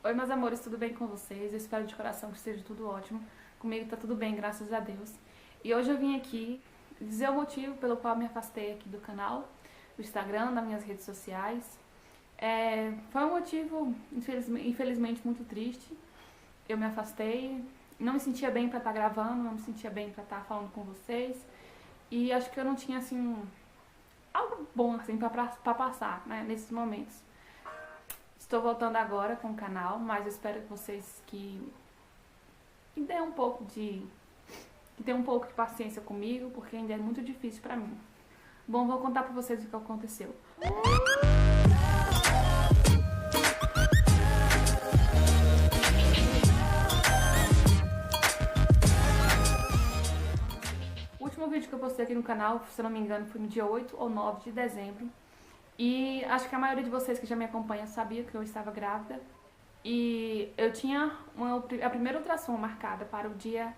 Oi, meus amores, tudo bem com vocês? Eu espero de coração que esteja tudo ótimo. Comigo tá tudo bem, graças a Deus. E hoje eu vim aqui dizer o motivo pelo qual me afastei aqui do canal, do Instagram, das minhas redes sociais. Foi um motivo, infelizmente, muito triste. Eu me afastei, não me sentia bem pra estar gravando, não me sentia bem pra estar falando com vocês. E acho que eu não tinha, assim, algo bom, assim, pra passar, né, nesses momentos. Estou voltando agora com o canal, mas eu espero que vocês que tenham um pouco de paciência comigo, porque ainda é muito difícil pra mim. Bom, vou contar pra vocês o que aconteceu. O último vídeo que eu postei aqui no canal, se eu não me engano, foi no dia 8 ou 9 de dezembro. E acho que a maioria de vocês que já me acompanha sabia que eu estava grávida. E eu tinha a primeira ultrassom marcada para o dia,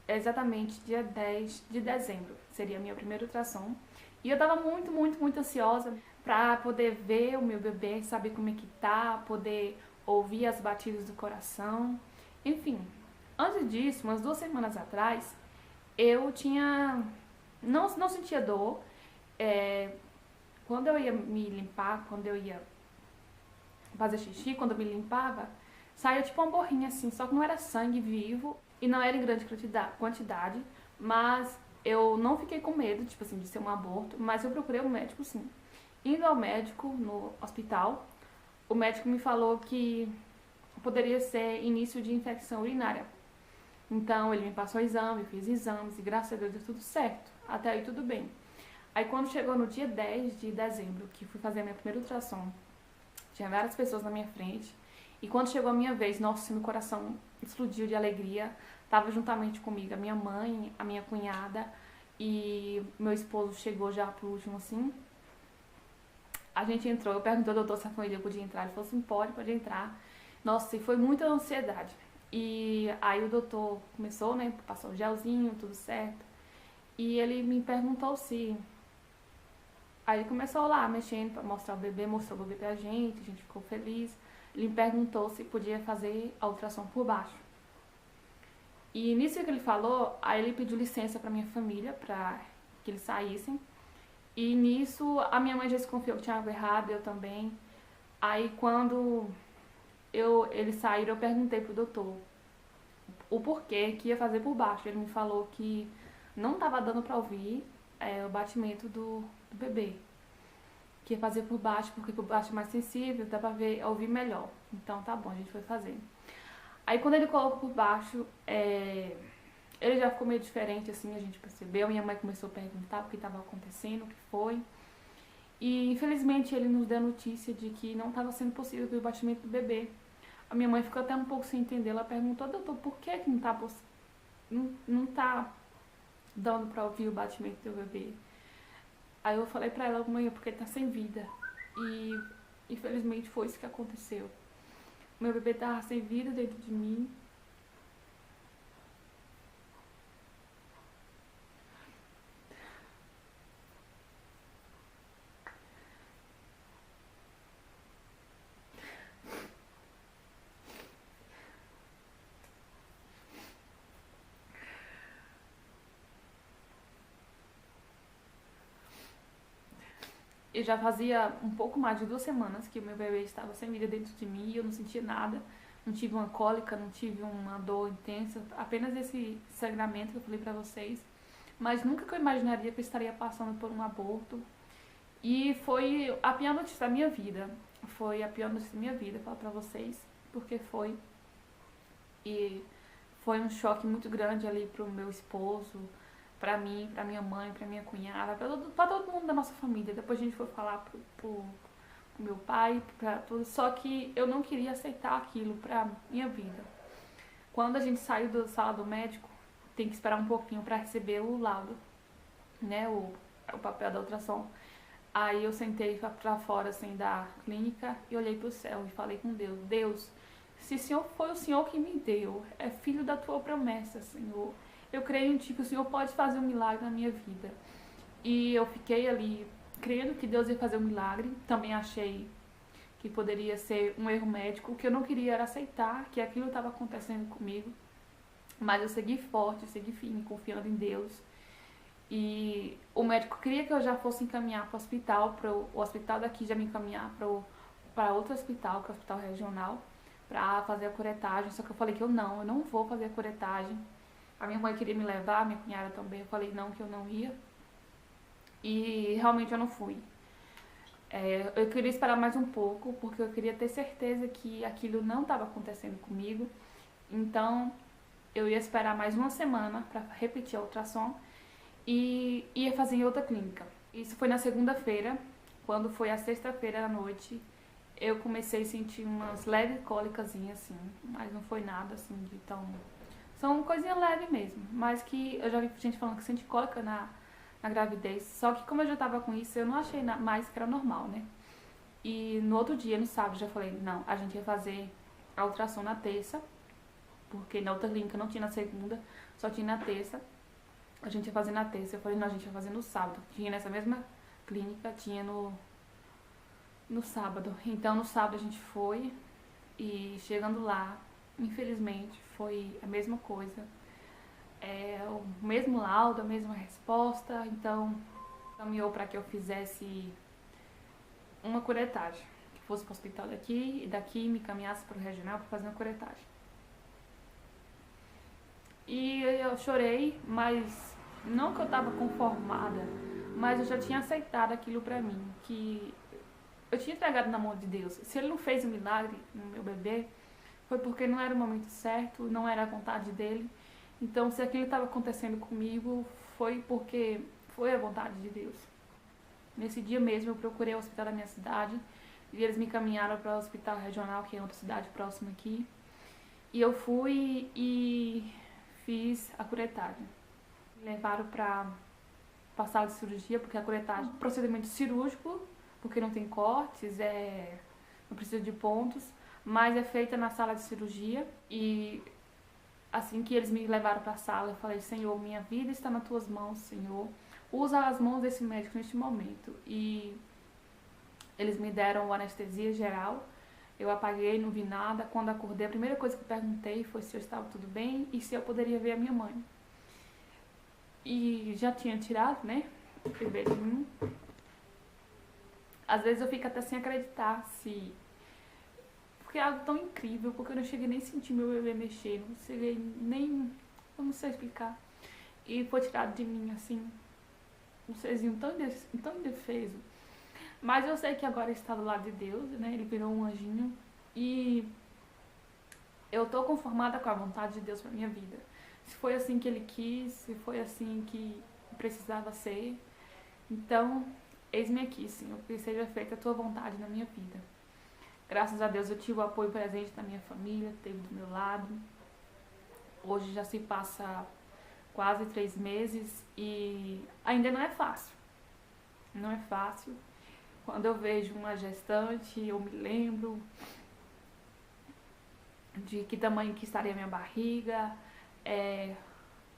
exatamente dia 10 de dezembro. Seria a minha primeira ultrassom. E eu tava muito ansiosa pra poder ver o meu bebê, saber como é que tá, poder ouvir as batidas do coração. Enfim, antes disso, umas 2 semanas atrás, eu tinha... Não sentia dor. Quando eu ia me limpar, quando eu ia fazer xixi, quando eu me limpava, saía tipo uma borrinha assim, só que não era sangue vivo e não era em grande quantidade, mas eu não fiquei com medo, tipo assim, de ser um aborto, mas eu procurei um médico sim. Indo ao médico no hospital, o médico me falou que poderia ser início de infecção urinária. Então ele me passou exame, eu fiz exames e graças a Deus deu tudo certo. Até aí tudo bem. Aí quando chegou no dia 10 de dezembro, que fui fazer a minha primeira ultrassom, tinha várias pessoas na minha frente. E quando chegou a minha vez, nossa, meu coração explodiu de alegria. Tava juntamente comigo a minha mãe, a minha cunhada e meu esposo chegou já por último assim. A gente entrou, eu perguntei ao doutor se a família podia entrar. Ele falou assim, pode entrar. Nossa, e foi muita ansiedade. E aí o doutor começou, né, passou o gelzinho, tudo certo. E ele me perguntou se... Aí ele começou lá, mexendo pra mostrar o bebê, mostrou o bebê pra gente, a gente ficou feliz. Ele me perguntou se podia fazer a ultrassom por baixo. E nisso que ele falou, aí ele pediu licença pra minha família, pra que eles saíssem. E nisso a minha mãe já desconfiou que tinha algo errado, eu também. Aí quando eles saíram, eu perguntei pro doutor o porquê que ia fazer por baixo. Ele me falou que não tava dando pra ouvir o batimento do bebê, que ia fazer por baixo, porque por baixo é mais sensível, dá pra ouvir melhor. Então tá bom, a gente foi fazer. Aí quando ele colocou por baixo, ele já ficou meio diferente, assim, a gente percebeu. Minha mãe começou a perguntar o que estava acontecendo, o que foi. E infelizmente ele nos deu a notícia de que não estava sendo possível ver o batimento do bebê. A minha mãe ficou até um pouco sem entender, ela perguntou, doutor, por que não tá dando pra ouvir o batimento do bebê? Aí eu falei pra ela, mãe, é porque ele tá sem vida. E infelizmente foi isso que aconteceu. Meu bebê tava sem vida dentro de mim. E já fazia um pouco mais de 2 semanas que o meu bebê estava sem vida dentro de mim e eu não sentia nada. Não tive uma cólica, não tive uma dor intensa, apenas esse sangramento que eu falei pra vocês. Mas nunca que eu imaginaria que eu estaria passando por um aborto. E foi a pior notícia da minha vida. Foi a pior notícia da minha vida, falo pra vocês, porque foi. E foi um choque muito grande ali pro meu esposo, pra mim, pra minha mãe, pra minha cunhada, pra todo mundo da nossa família. Depois a gente foi falar pro meu pai, pra todos. Só que eu não queria aceitar aquilo pra minha vida. Quando a gente saiu da sala do médico, tem que esperar um pouquinho pra receber o laudo, né, o papel da ultrassom. Aí eu sentei pra fora, assim, da clínica e olhei pro céu e falei com Deus, Deus, se o Senhor foi o Senhor que me deu, é filho da tua promessa, Senhor. Eu creio em ti que o Senhor pode fazer um milagre na minha vida. E eu fiquei ali crendo que Deus ia fazer um milagre. Também achei que poderia ser um erro médico. O que eu não queria era aceitar que aquilo estava acontecendo comigo, mas eu segui forte, segui firme, confiando em Deus. E o médico queria que eu já fosse encaminhar para o hospital, o hospital daqui já me encaminhar para outro hospital, que é o hospital regional, para fazer a curetagem. Só que eu falei que eu não vou fazer a curetagem. A minha mãe queria me levar, minha cunhada também. Eu falei não, que eu não ia. E realmente eu não fui. Eu queria esperar mais um pouco, porque eu queria ter certeza que aquilo não estava acontecendo comigo. Então, eu ia esperar mais uma semana para repetir a ultrassom e ia fazer em outra clínica. Isso foi na segunda-feira. Quando foi a sexta-feira à noite, eu comecei a sentir umas leves cólicazinhas, assim, mas não foi nada, assim, de tão... São coisinhas leves mesmo, mas que eu já vi gente falando que sente cólica na gravidez. Só que como eu já tava com isso, eu não achei mais que era normal, né? E no outro dia, no sábado, já falei, não, a gente ia fazer a ultrassom na terça, porque na outra clínica não tinha na segunda, só tinha na terça. A gente ia fazer na terça. Eu falei, não, a gente ia fazer no sábado. Tinha nessa mesma clínica, tinha no sábado. Então no sábado a gente foi e chegando lá, infelizmente, foi a mesma coisa. O mesmo laudo, a mesma resposta. Então caminhou para que eu fizesse uma curetagem, que fosse para o hospital daqui e daqui me caminhasse para o regional para fazer uma curetagem. E eu chorei, mas não que eu estava conformada, mas eu já tinha aceitado aquilo pra mim, que eu tinha entregado na mão de Deus. Se Ele não fez um milagre no meu bebê, foi porque não era o momento certo, não era a vontade dEle. Então, se aquilo estava acontecendo comigo, foi porque foi a vontade de Deus. Nesse dia mesmo, eu procurei o hospital da minha cidade e eles me encaminharam para o hospital regional, que é outra cidade próxima aqui. E eu fui e fiz a curetagem. Me levaram para a sala de cirurgia, porque a curetagem é um procedimento cirúrgico, porque não tem cortes, não precisa de pontos, mas é feita na sala de cirurgia. E assim que eles me levaram para a sala, eu falei, Senhor, minha vida está nas tuas mãos, Senhor. Usa as mãos desse médico neste momento. E eles me deram anestesia geral. Eu apaguei, não vi nada. Quando acordei, a primeira coisa que eu perguntei foi se eu estava tudo bem e se eu poderia ver a minha mãe. E já tinha tirado, né, o bebê de mim. Às vezes eu fico até sem acreditar porque é algo tão incrível, porque eu não cheguei nem a sentir meu bebê mexer, não cheguei nem... eu não sei explicar. E foi tirado de mim, assim, um serzinho tão indefeso. Mas eu sei que agora está do lado de Deus, né? Ele virou um anjinho. E eu tô conformada com a vontade de Deus pra minha vida. Se foi assim que Ele quis, se foi assim que precisava ser. Então, eis-me aqui, Senhor, que seja feita a Tua vontade na minha vida. Graças a Deus eu tive o apoio presente da minha família, teve do meu lado. Hoje já se passa quase 3 meses e ainda não é fácil. Não é fácil. Quando eu vejo uma gestante, eu me lembro de que tamanho que estaria a minha barriga.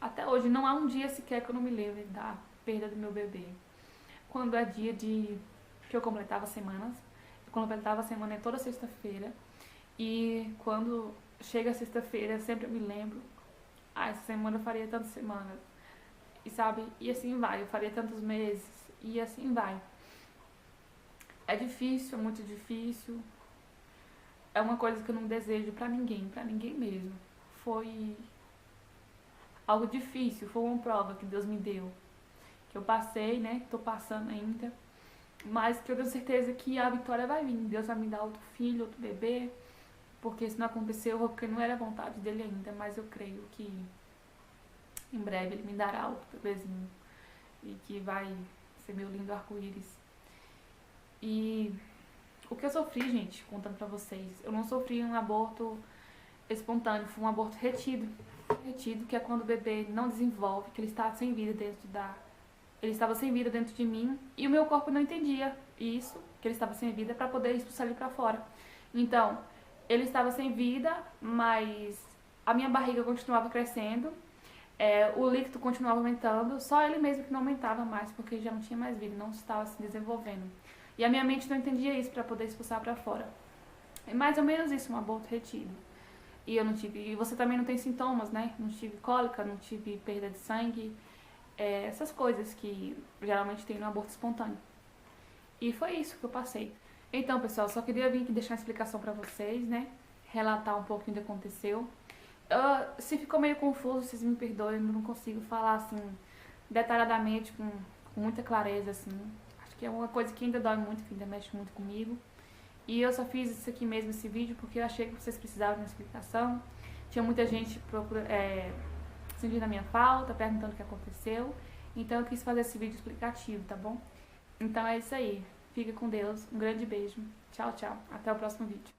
Até hoje não há um dia sequer que eu não me lembre da perda do meu bebê. Quando é dia que eu completava semanas, eu completava a semana toda sexta-feira. E quando chega a sexta-feira, sempre eu me lembro, essa semana eu faria tantas semanas. E sabe, e assim vai, eu faria tantos meses, e assim vai. É difícil, é muito difícil. É uma coisa que eu não desejo pra ninguém mesmo. Foi algo difícil, foi uma prova que Deus me deu. Que eu passei, né, tô passando ainda. Mas que eu tenho certeza que a vitória vai vir. Deus vai me dar outro filho, outro bebê. Porque se não aconteceu, porque não era a vontade dele ainda. Mas eu creio que em breve ele me dará outro bebezinho. E que vai ser meu lindo arco-íris. E o que eu sofri, gente, contando pra vocês, eu não sofri um aborto espontâneo, foi um aborto retido. Retido, que é quando o bebê não desenvolve, que ele está sem vida ele estava sem vida dentro de mim e o meu corpo não entendia isso, que ele estava sem vida, para poder expulsar ele pra fora. Então, ele estava sem vida, mas a minha barriga continuava crescendo, o líquido continuava aumentando, só ele mesmo que não aumentava mais, porque já não tinha mais vida, não estava se desenvolvendo. E a minha mente não entendia isso para poder expulsar para fora. É mais ou menos isso, um aborto retido. E eu não tive, e você também não tem sintomas, né? Não tive cólica, não tive perda de sangue, essas coisas que geralmente tem no aborto espontâneo. E foi isso que eu passei. Então, pessoal, só queria vir aqui deixar uma explicação pra vocês, né? Relatar um pouquinho do que aconteceu. Se ficou meio confuso, vocês me perdoem, eu não consigo falar assim detalhadamente, com muita clareza, assim. Acho que é uma coisa que ainda dói muito, que ainda mexe muito comigo. E eu só fiz isso aqui mesmo, esse vídeo, porque eu achei que vocês precisavam de uma explicação. Tinha muita gente sentindo a minha falta, perguntando o que aconteceu. Então eu quis fazer esse vídeo explicativo, tá bom? Então é isso aí. Fica com Deus. Um grande beijo. Tchau, tchau. Até o próximo vídeo.